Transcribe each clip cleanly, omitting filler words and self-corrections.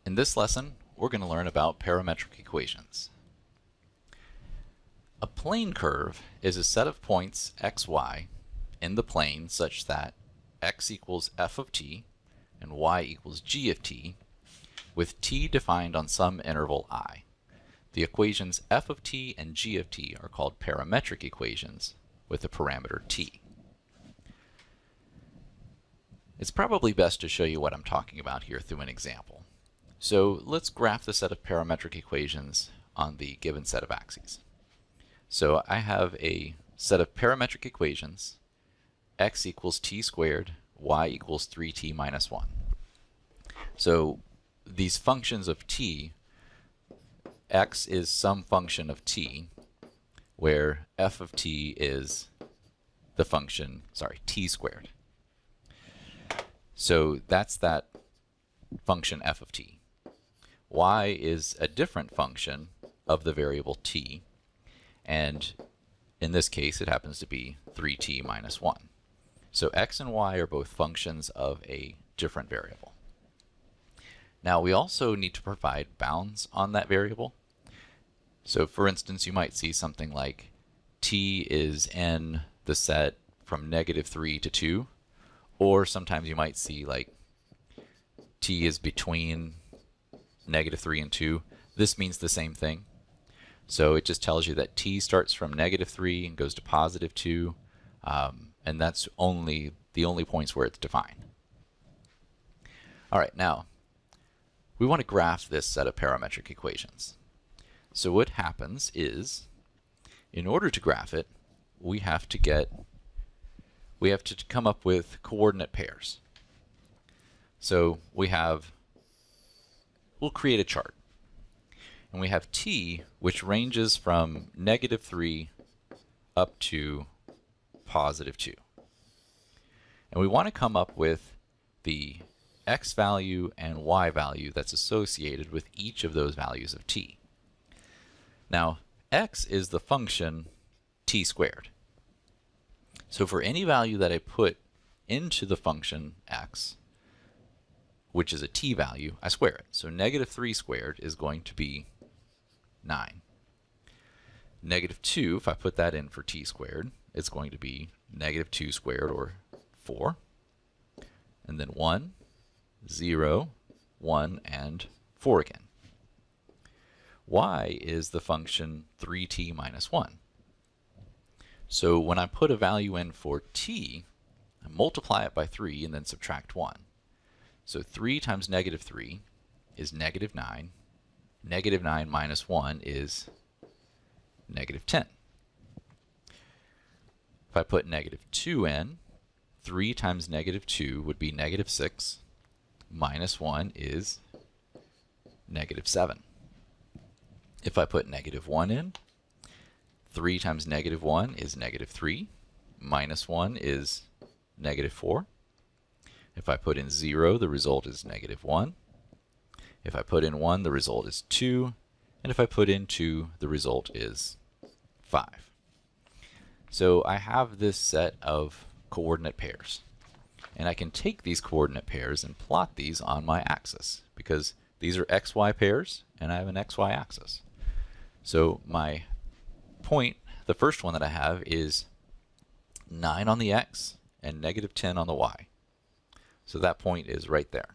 In this lesson, we're going to learn about parametric equations. A plane curve is a set of points xy in the plane such that x equals f of t and y equals g of t, with t defined on some interval I. The equations f of t and g of t are called parametric equations with a parameter t. It's probably best to show you what I'm talking about here through an example. So let's graph the set of parametric equations on the given set of axes. So I have a set of parametric equations, x equals t squared, y equals 3t minus 1. So these functions of t, x is some function of t, where f of t is the function, t squared. So that's that function f of t. Y is a different function of the variable t, and in this case it happens to be 3t minus 1. So x and y are both functions of a different variable. Now we also need to provide bounds on that variable. So for instance, you might see something like t is in the set from -3 to 2, or sometimes you might see like t is between -3 and 2. This means the same thing. So it just tells you that t starts from -3 and goes to +2, and that's the only points where it's defined. All right, now we want to graph this set of parametric equations. So what happens is, in order to graph it, we have to come up with coordinate pairs. So we'll create a chart. And we have t, which ranges from -3 up to +2. And we want to come up with the x value and y value that's associated with each of those values of t. Now, x is the function t squared. So for any value that I put into the function x, which is a t value, I square it. So -3 squared is going to be 9. -2, if I put that in for t squared, it's going to be -2 squared, or 4. And then 1, 0, 1, and 4 again. Y is the function 3t minus 1. So when I put a value in for t, I multiply it by 3 and then subtract 1. So 3 times -3 is -9. -9 minus 1 is -10. If I put -2 in, 3 times -2 would be -6. Minus 1 is -7. If I put -1 in, 3 times -1 is -3. Minus 1 is -4. If I put in 0, the result is -1. If I put in 1, the result is 2. And if I put in 2, the result is 5. So I have this set of coordinate pairs. And I can take these coordinate pairs and plot these on my axis, because these are xy pairs and I have an xy axis. So my point, the first one that I have, is 9 on the x and -10 on the y. So that point is right there.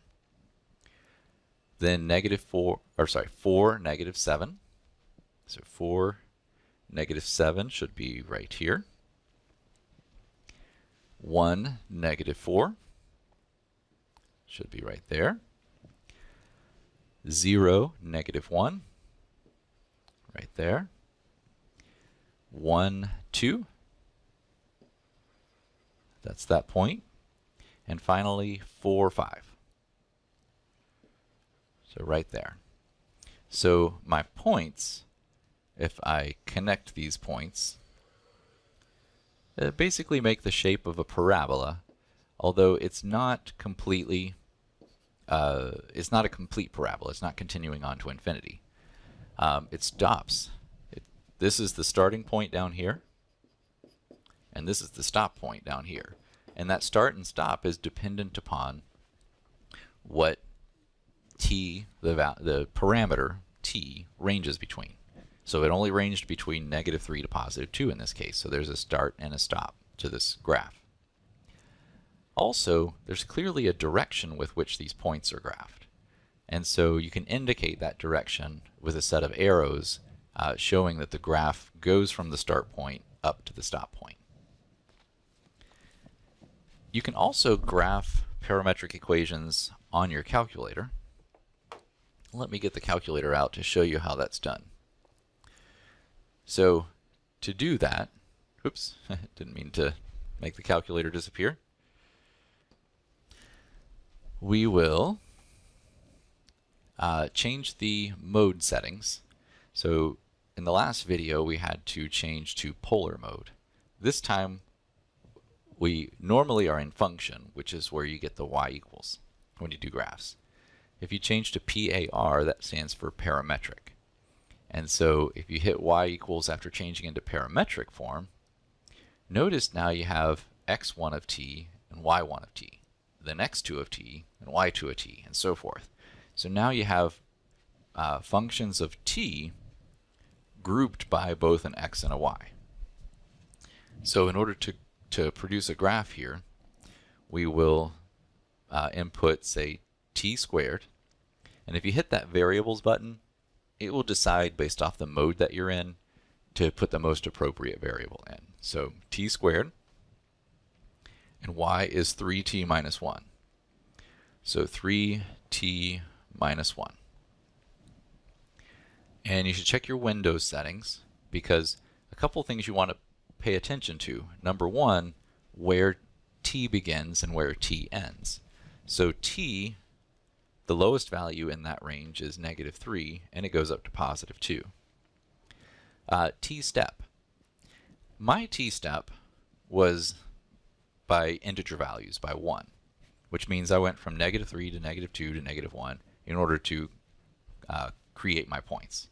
Then 4, -7. So 4, -7 should be right here. 1, -4 should be right there. 0, -1 right there. 1, 2, that's that point. And finally 4, 5. So right there. So my points, if I connect these points, basically make the shape of a parabola, although it's not completely, it's not a complete parabola. It's not continuing on to infinity. It stops. This is the starting point down here, and this is the stop point down here. And that start and stop is dependent upon what t t, the parameter t, ranges between. So it only ranged between -3 to +2 in this case. So there's a start and a stop to this graph. Also, there's clearly a direction with which these points are graphed. And so you can indicate that direction with a set of arrows showing that the graph goes from the start point up to the stop point. You can also graph parametric equations on your calculator. Let me get the calculator out to show you how that's done. So to do that, oops, didn't mean to make the calculator disappear. We will change the mode settings. So in the last video we had to change to polar mode. This time we normally are in function, which is where you get the y equals when you do graphs. If you change to PAR, that stands for parametric. And so if you hit y equals after changing into parametric form, notice now you have x1 of t and y1 of t, then x2 of t and y2 of t, and so forth. So now you have functions of t grouped by both an x and a y. So in order to produce a graph here, we will input, say, t squared, and if you hit that variables button, it will decide based off the mode that you're in to put the most appropriate variable in. So t squared, and y is 3t minus 1. So 3t minus 1. And you should check your Windows settings, because a couple things you want to pay attention to. Number one, where t begins and where t ends. So t, the lowest value in that range is -3, and it goes up to +2. T-step. My t-step was by integer values, by 1, which means I went from -3 to -2 to -1 in order to create my points.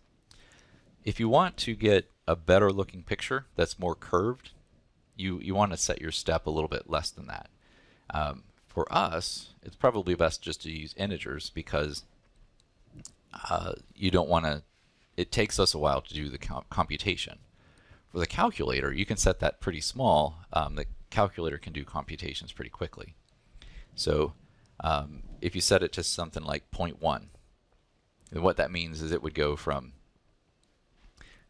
If you want to get a better looking picture that's more curved, you want to set your step a little bit less than that. For us, it's probably best just to use integers, because you don't want to, it takes us a while to do the computation. For the calculator, you can set that pretty small. The calculator can do computations pretty quickly. So if you set it to something like 0.1, then what that means is it would go from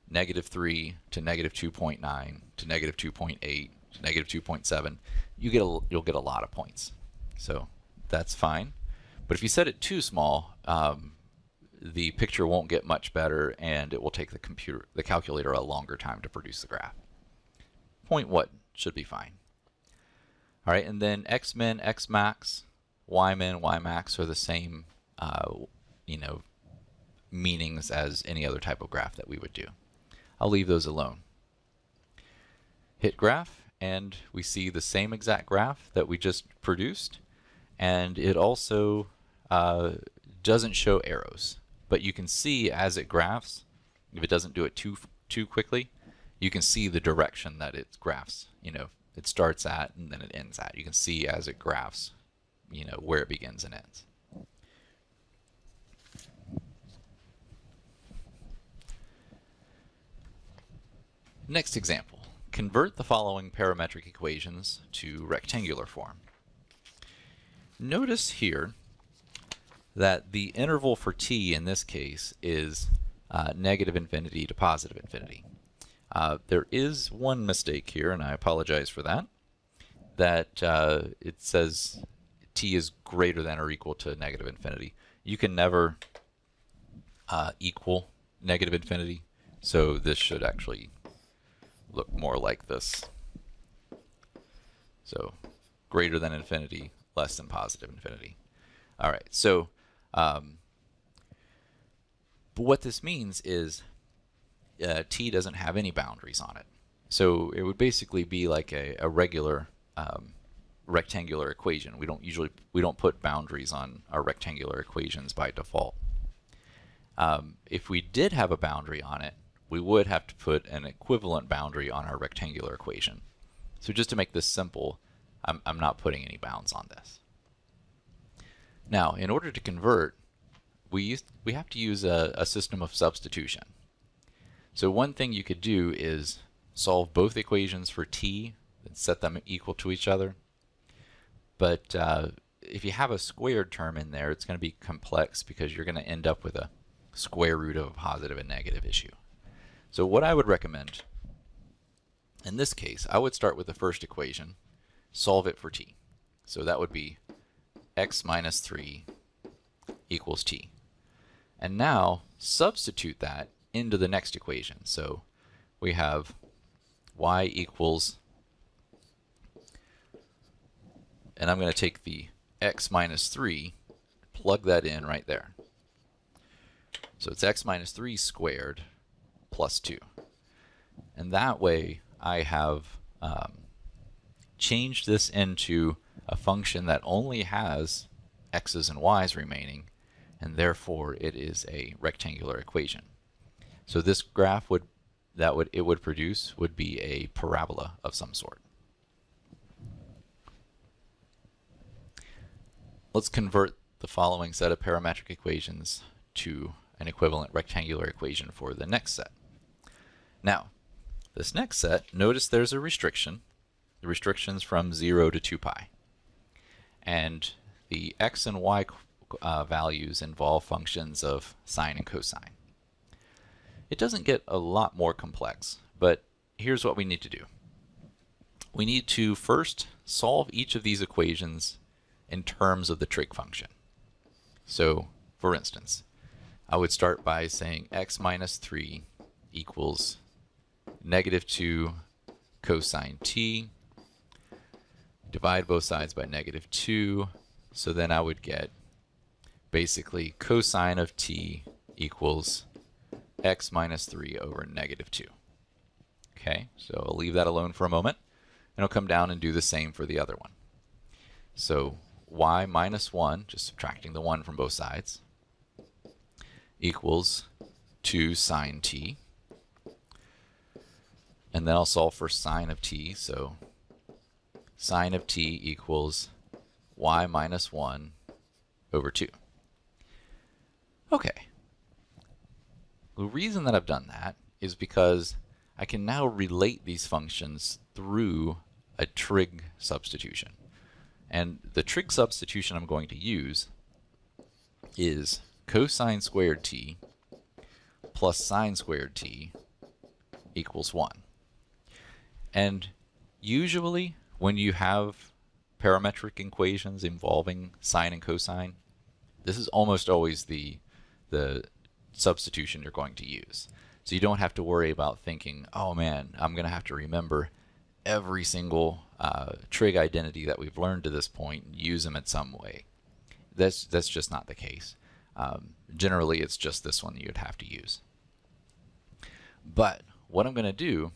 -3 to -2.9 to -2.8 to -2.7. You'll get a lot of points. So that's fine. But if you set it too small, the picture won't get much better, and it will take the calculator a longer time to produce the graph. 0.1 should be fine. All right, and then xmin, xmax, ymin, ymax are the same, meanings as any other type of graph that we would do. I'll leave those alone. Hit graph, and we see the same exact graph that we just produced, and it also doesn't show arrows, but you can see as it graphs, if it doesn't do it too quickly, you can see the direction that it graphs. It starts at and then it ends at. You can see as it graphs, where it begins and ends. Next example. Convert the following parametric equations to rectangular form. Notice here that the interval for t in this case is -∞ to +∞. There is one mistake here, and I apologize for that, that it says t is greater than or equal to -∞. You can never equal -∞, so this should actually look more like this. So greater than infinity, less than +∞. All right, so but what this means is t doesn't have any boundaries on it. So it would basically be like a regular rectangular equation. We don't put boundaries on our rectangular equations by default. If we did have a boundary on it, we would have to put an equivalent boundary on our rectangular equation. So just to make this simple, I'm not putting any bounds on this. Now, in order to convert, we have to use a system of substitution. So one thing you could do is solve both equations for t and set them equal to each other. But if you have a squared term in there, it's going to be complex because you're going to end up with a square root of a positive and negative issue. So what I would recommend, in this case, I would start with the first equation, solve it for t. So that would be x minus 3 equals t. And now substitute that into the next equation. So we have y equals, and I'm going to take the x minus 3, plug that in right there. So it's x minus 3 squared plus 2. And that way I have changed this into a function that only has x's and y's remaining, and therefore it is a rectangular equation. So this graph would produce would be a parabola of some sort. Let's convert the following set of parametric equations to an equivalent rectangular equation for the next set. Now, this next set, notice there's a restriction. The restriction's from 0 to 2 pi. And the x and y values involve functions of sine and cosine. It doesn't get a lot more complex, but here's what we need to do. We need to first solve each of these equations in terms of the trig function. So, for instance, I would start by saying x minus 3 equals negative 2 cosine t. Divide both sides by negative 2. So then I would get basically cosine of t equals x minus 3 over negative 2. Okay, so I'll leave that alone for a moment, and I'll come down and do the same for the other one. So y minus 1, just subtracting the 1 from both sides, equals 2 sine t. And then I'll solve for sine of t, so sine of t equals y minus 1 over 2. Okay. The reason that I've done that is because I can now relate these functions through a trig substitution. And the trig substitution I'm going to use is cosine squared t plus sine squared t equals 1. And usually when you have parametric equations involving sine and cosine, this is almost always the substitution you're going to use. So you don't have to worry about thinking, oh man, I'm going to have to remember every single trig identity that we've learned to this point and use them in some way. That's just not the case. Generally, it's just this one that you'd have to use. But what I'm going to do,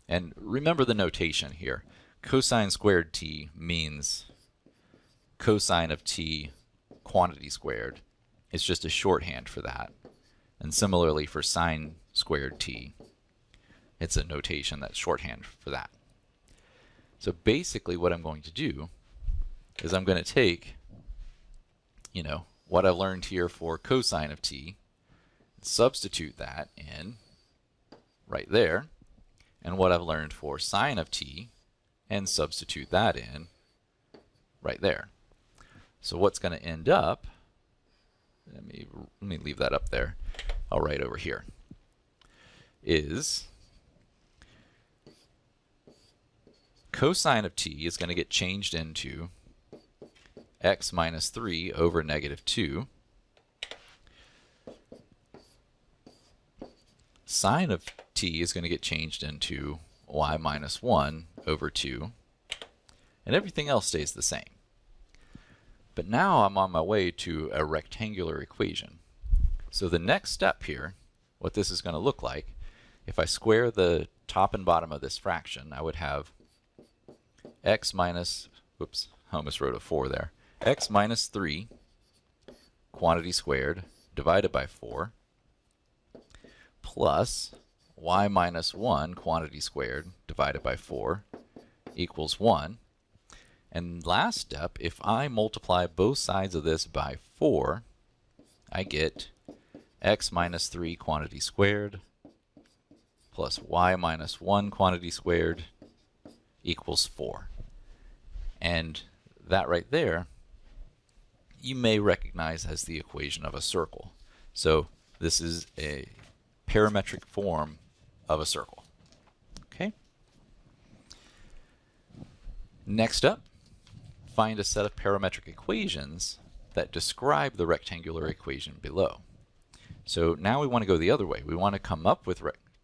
and remember the notation here, cosine squared t means cosine of t quantity squared. It's just a shorthand for that. And similarly for sine squared t, it's a notation that's shorthand for that. So basically what I'm going to do is I'm going to take, what I learned here for cosine of t, substitute that in right there, and what I've learned for sine of t, and substitute that in right there. So what's going to end up, let me leave that up there, I'll write over here, is cosine of t is going to get changed into x minus 3 over negative 2. Sine of t is going to get changed into y minus 1 over 2. And everything else stays the same. But now I'm on my way to a rectangular equation. So the next step here, what this is going to look like, if I square the top and bottom of this fraction, I would have x minus, whoops, I almost wrote a 4 there, x minus 3 quantity squared divided by 4 plus y minus 1 quantity squared divided by 4 equals 1. And last step, if I multiply both sides of this by 4, I get x minus 3 quantity squared plus y minus 1 quantity squared equals 4. And that right there, you may recognize as the equation of a circle. So this is a parametric form of a circle. Okay? Next up, find a set of parametric equations that describe the rectangular equation below. So now we want to go the other way. We want to come up with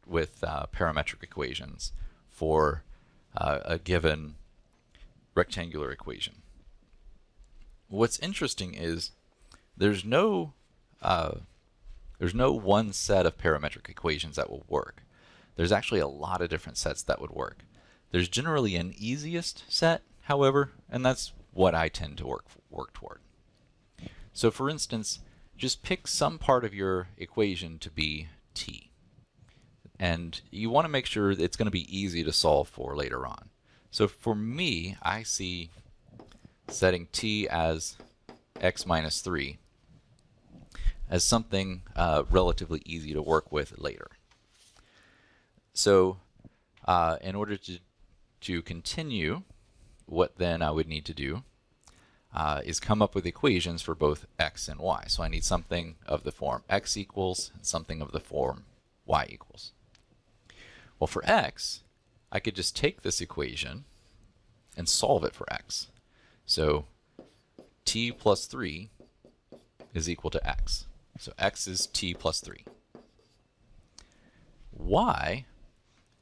parametric equations for a given rectangular equation. What's interesting is there's no one set of parametric equations that will work. There's actually a lot of different sets that would work. There's generally an easiest set, however, and that's what I tend to work toward. So for instance, just pick some part of your equation to be t. And you want to make sure it's going to be easy to solve for later on. So for me, I see setting t as x minus 3 as something relatively easy to work with later. So in order to continue, what then I would need to do is come up with equations for both x and y. So I need something of the form x equals and something of the form y equals. Well, for x, I could just take this equation and solve it for x. So t plus 3 is equal to x. So x is t plus 3. Y,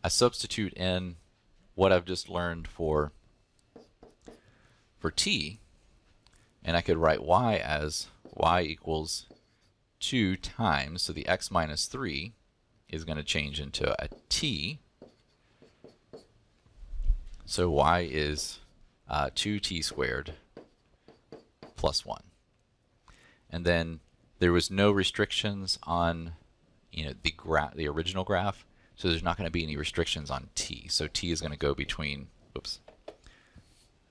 I substitute in what I've just learned for t, and I could write y as y equals 2 times, so the x minus 3 is going to change into a t. So y is 2t squared plus 1. And then there was no restrictions on the original graph, so there's not going to be any restrictions on t. So t is going to go between, oops,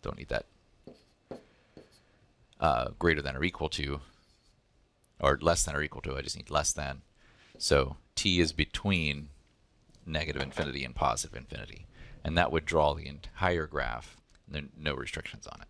don't need that, greater than or equal to, or less than or equal to, I just need less than. So t is between negative infinity and positive infinity. And that would draw the entire graph, and there are no restrictions on it.